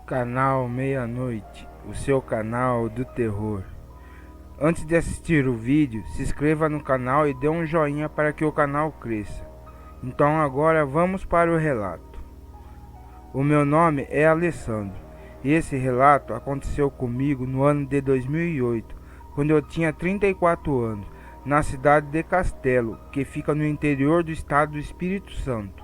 Canal Meia-Noite, o seu canal do terror. Antes de assistir o vídeo, se inscreva no canal e dê um joinha para que o canal cresça. Então agora vamos para o relato. O meu nome é Alessandro e esse relato aconteceu comigo no ano de 2008, quando eu tinha 34 anos, na cidade de Castelo, que fica no interior do estado do Espírito Santo.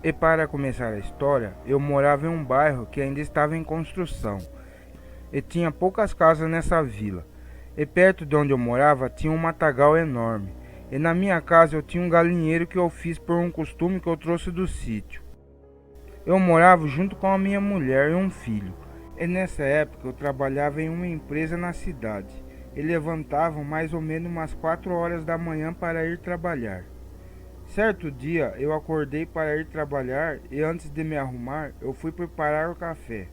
E para começar a história, eu morava em um bairro que ainda estava em construção e tinha poucas casas nessa vila. E perto de onde eu morava tinha um matagal enorme. E na minha casa eu tinha um galinheiro que eu fiz por um costume que eu trouxe do sítio. Eu morava junto com a minha mulher e um filho. E nessa época eu trabalhava em uma empresa na cidade. E levantava mais ou menos umas 4 horas da manhã para ir trabalhar. Certo dia eu acordei para ir trabalhar e antes de me arrumar eu fui preparar o café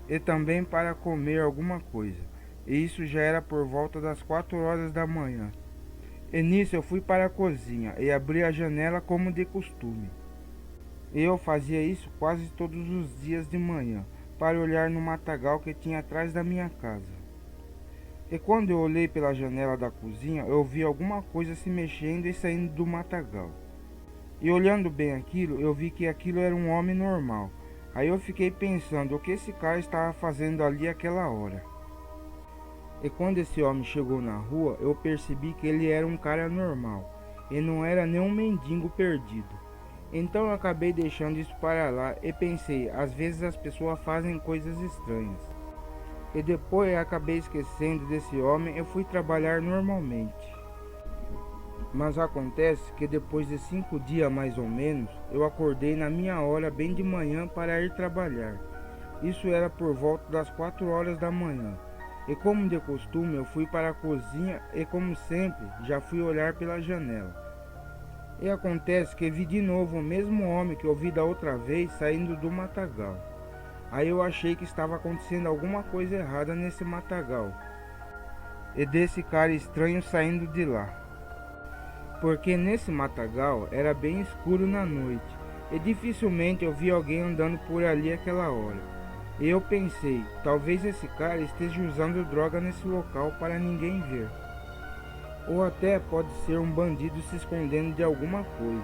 e também para comer alguma coisa. E isso já era por volta das 4 horas da manhã. E nisso eu fui para a cozinha e abri a janela como de costume. E eu fazia isso quase todos os dias de manhã para olhar no matagal que tinha atrás da minha casa. E quando eu olhei pela janela da cozinha, eu vi alguma coisa se mexendo e saindo do matagal. E olhando bem aquilo, eu vi que aquilo era um homem normal. Aí eu fiquei pensando o que esse cara estava fazendo ali aquela hora. E quando esse homem chegou na rua, eu percebi que ele era um cara normal e não era nenhum mendigo perdido. Então eu acabei deixando isso para lá e pensei, às vezes as pessoas fazem coisas estranhas. E depois eu acabei esquecendo desse homem e fui trabalhar normalmente. Mas acontece que depois de 5 dias mais ou menos, eu acordei na minha hora bem de manhã para ir trabalhar. Isso era por volta das 4 horas da manhã. E como de costume eu fui para a cozinha e como sempre já fui olhar pela janela. E acontece que vi de novo o mesmo homem que eu vi da outra vez saindo do matagal. Aí eu achei que estava acontecendo alguma coisa errada nesse matagal. E desse cara estranho saindo de lá. Porque nesse matagal era bem escuro na noite e dificilmente eu vi alguém andando por ali aquela hora. E eu pensei, talvez esse cara esteja usando droga nesse local para ninguém ver. Ou até pode ser um bandido se escondendo de alguma coisa.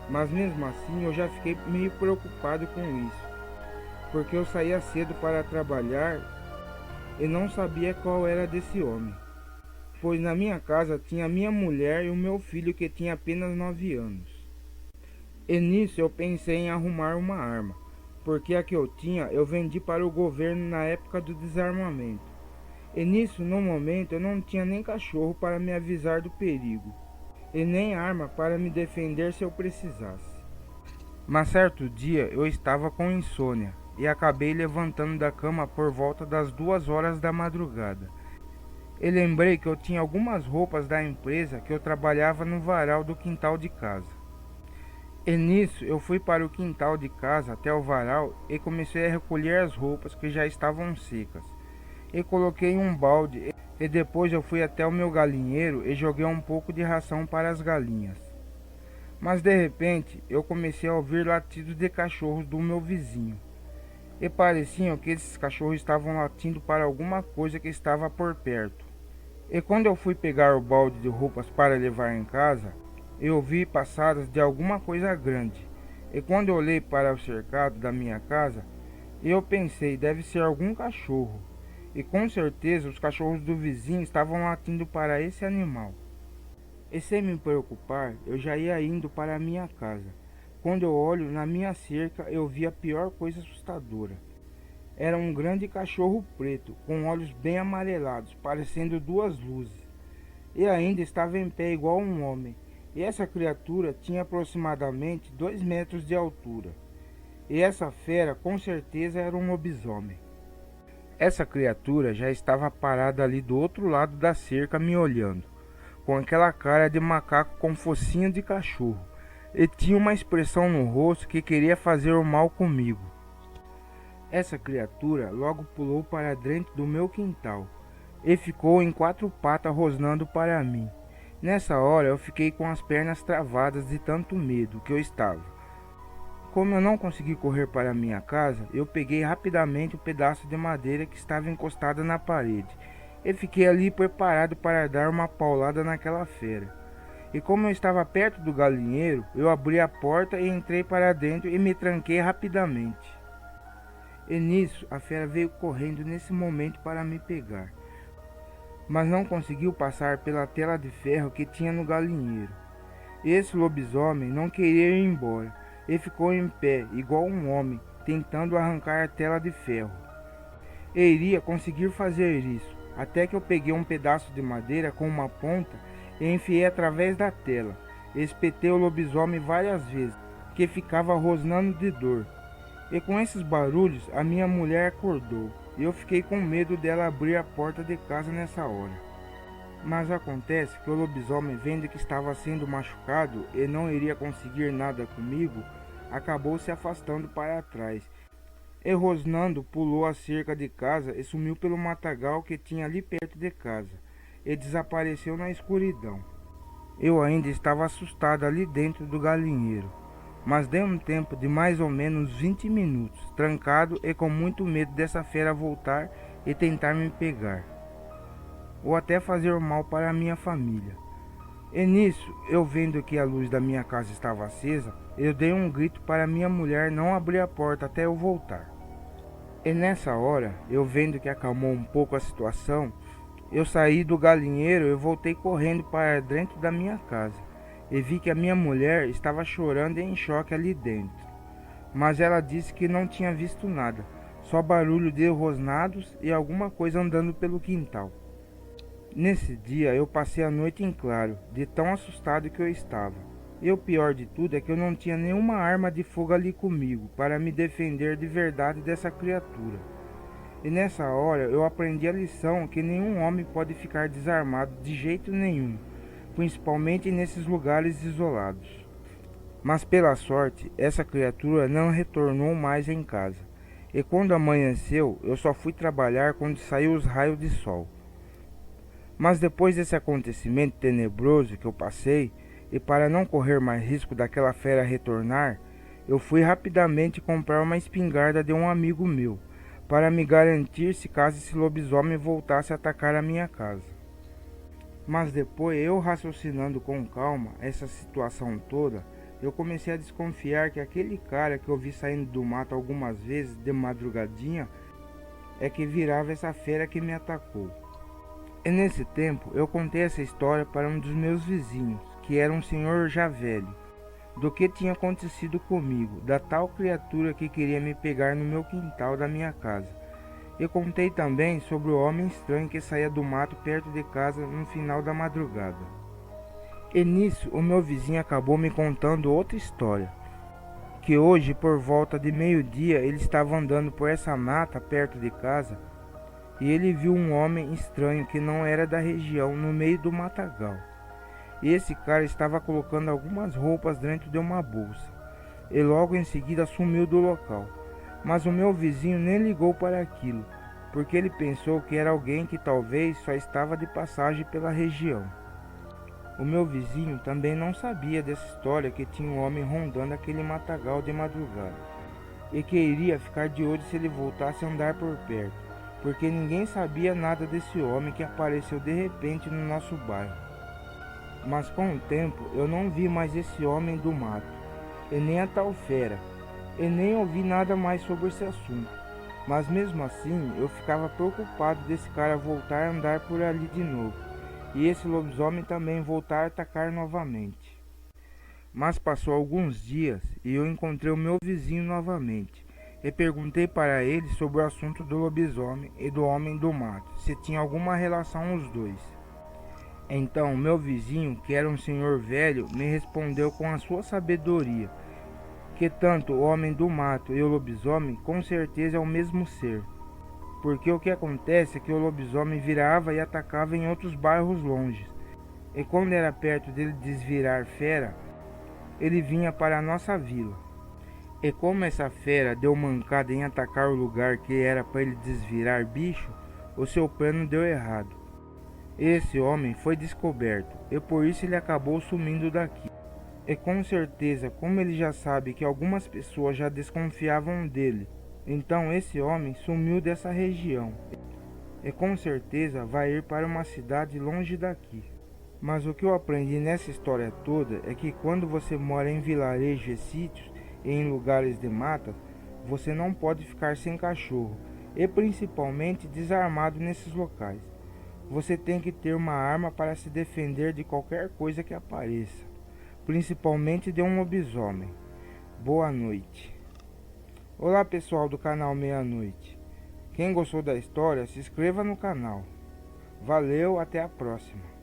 Mas mesmo assim eu já fiquei meio preocupado com isso, porque eu saía cedo para trabalhar e não sabia qual era desse homem. Pois na minha casa tinha minha mulher e o meu filho que tinha apenas 9 anos. E nisso eu pensei em arrumar uma arma, porque a que eu tinha eu vendi para o governo na época do desarmamento. E nisso, no momento, eu não tinha nem cachorro para me avisar do perigo, e nem arma para me defender se eu precisasse. Mas certo dia eu estava com insônia e acabei levantando da cama por volta das 2 horas da madrugada. E lembrei que eu tinha algumas roupas da empresa que eu trabalhava no varal do quintal de casa. E nisso eu fui para o quintal de casa até o varal e comecei a recolher as roupas que já estavam secas. E coloquei em um balde e depois eu fui até o meu galinheiro e joguei um pouco de ração para as galinhas. Mas de repente eu comecei a ouvir latidos de cachorros do meu vizinho. E pareciam que esses cachorros estavam latindo para alguma coisa que estava por perto. E quando eu fui pegar o balde de roupas para levar em casa, eu vi passadas de alguma coisa grande. E quando eu olhei para o cercado da minha casa, eu pensei, deve ser algum cachorro. E com certeza os cachorros do vizinho estavam latindo para esse animal. E sem me preocupar, eu já ia indo para a minha casa. Quando eu olho na minha cerca, eu vi a pior coisa assustadora. Era um grande cachorro preto, com olhos bem amarelados, parecendo 2 luzes. E ainda estava em pé igual um homem. E essa criatura tinha aproximadamente 2 metros de altura. E essa fera com certeza era um lobisomem. Essa criatura já estava parada ali do outro lado da cerca me olhando, com aquela cara de macaco com focinho de cachorro, e tinha uma expressão no rosto que queria fazer o mal comigo. Essa criatura logo pulou para dentro do meu quintal e ficou em 4 patas rosnando para mim. Nessa hora eu fiquei com as pernas travadas de tanto medo que eu estava, Como eu não consegui correr para minha casa, eu peguei rapidamente um pedaço de madeira que estava encostado na parede e fiquei ali preparado para dar uma paulada naquela fera. E como eu estava perto do galinheiro, eu abri a porta e entrei para dentro e me tranquei rapidamente. E nisso, a fera veio correndo nesse momento para me pegar, mas não conseguiu passar pela tela de ferro que tinha no galinheiro. Esse lobisomem não queria ir embora e ficou em pé, igual um homem, tentando arrancar a tela de ferro. E iria conseguir fazer isso, até que eu peguei um pedaço de madeira com uma ponta e enfiei através da tela. Espetei o lobisomem várias vezes, que ficava rosnando de dor. E com esses barulhos, a minha mulher acordou, e eu fiquei com medo dela abrir a porta de casa nessa hora. Mas acontece que o lobisomem, vendo que estava sendo machucado e não iria conseguir nada comigo, acabou se afastando para trás. E rosnando, pulou a cerca de casa e sumiu pelo matagal que tinha ali perto de casa, e desapareceu na escuridão. Eu ainda estava assustado ali dentro do galinheiro, mas dei um tempo de mais ou menos 20 minutos, trancado e com muito medo dessa fera voltar e tentar me pegar, ou até fazer mal para a minha família. E nisso, eu vendo que a luz da minha casa estava acesa, eu dei um grito para minha mulher não abrir a porta até eu voltar. E nessa hora, eu vendo que acalmou um pouco a situação, eu saí do galinheiro e voltei correndo para dentro da minha casa. E vi que a minha mulher estava chorando e em choque ali dentro. Mas ela disse que não tinha visto nada, só barulho de rosnados e alguma coisa andando pelo quintal. Nesse dia eu passei a noite em claro, de tão assustado que eu estava. E o pior de tudo é que eu não tinha nenhuma arma de fogo ali comigo para me defender de verdade dessa criatura. E nessa hora eu aprendi a lição que nenhum homem pode ficar desarmado de jeito nenhum, principalmente nesses lugares isolados. Mas pela sorte, essa criatura não retornou mais em casa. E quando amanheceu, eu só fui trabalhar quando saiu os raios de sol. Mas depois desse acontecimento tenebroso que eu passei, e para não correr mais risco daquela fera retornar, eu fui rapidamente comprar uma espingarda de um amigo meu, para me garantir se caso esse lobisomem voltasse a atacar a minha casa. Mas depois, eu raciocinando com calma essa situação toda, eu comecei a desconfiar que aquele cara que eu vi saindo do mato algumas vezes de madrugadinha é que virava essa fera que me atacou. E nesse tempo eu contei essa história para um dos meus vizinhos, que era um senhor já velho, do que tinha acontecido comigo, da tal criatura que queria me pegar no meu quintal da minha casa. Eu contei também sobre o homem estranho que saía do mato perto de casa no final da madrugada. E nisso o meu vizinho acabou me contando outra história, que hoje por volta de meio-dia ele estava andando por essa mata perto de casa e ele viu um homem estranho que não era da região no meio do matagal. E esse cara estava colocando algumas roupas dentro de uma bolsa e logo em seguida sumiu do local. Mas o meu vizinho nem ligou para aquilo, porque ele pensou que era alguém que talvez só estava de passagem pela região. O meu vizinho também não sabia dessa história que tinha um homem rondando aquele matagal de madrugada e que iria ficar de olho se ele voltasse a andar por perto, porque ninguém sabia nada desse homem que apareceu de repente no nosso bairro. Mas com o tempo eu não vi mais esse homem do mato, e nem a tal fera, e nem ouvi nada mais sobre esse assunto. Mas mesmo assim eu ficava preocupado desse cara voltar a andar por ali de novo, e esse lobisomem também voltar a atacar novamente. Mas passou alguns dias e eu encontrei o meu vizinho novamente, e perguntei para ele sobre o assunto do lobisomem e do homem do mato, se tinha alguma relação os dois. Então meu vizinho, que era um senhor velho, me respondeu com a sua sabedoria, que tanto o homem do mato e o lobisomem com certeza é o mesmo ser. Porque o que acontece é que o lobisomem virava e atacava em outros bairros longe, e quando era perto dele desvirar fera, ele vinha para a nossa vila. E como essa fera deu mancada em atacar o lugar que era para ele desvirar bicho, o seu plano deu errado. Esse homem foi descoberto, e por isso ele acabou sumindo daqui. E com certeza, como ele já sabe que algumas pessoas já desconfiavam dele, então esse homem sumiu dessa região. E com certeza vai ir para uma cidade longe daqui. Mas o que eu aprendi nessa história toda é que quando você mora em vilarejos e sítios e em lugares de mata, você não pode ficar sem cachorro e principalmente desarmado nesses locais. Você tem que ter uma arma para se defender de qualquer coisa que apareça, principalmente de um lobisomem. Boa noite. Olá pessoal do canal Meia Noite. Quem gostou da história, se inscreva no canal. Valeu, até a próxima.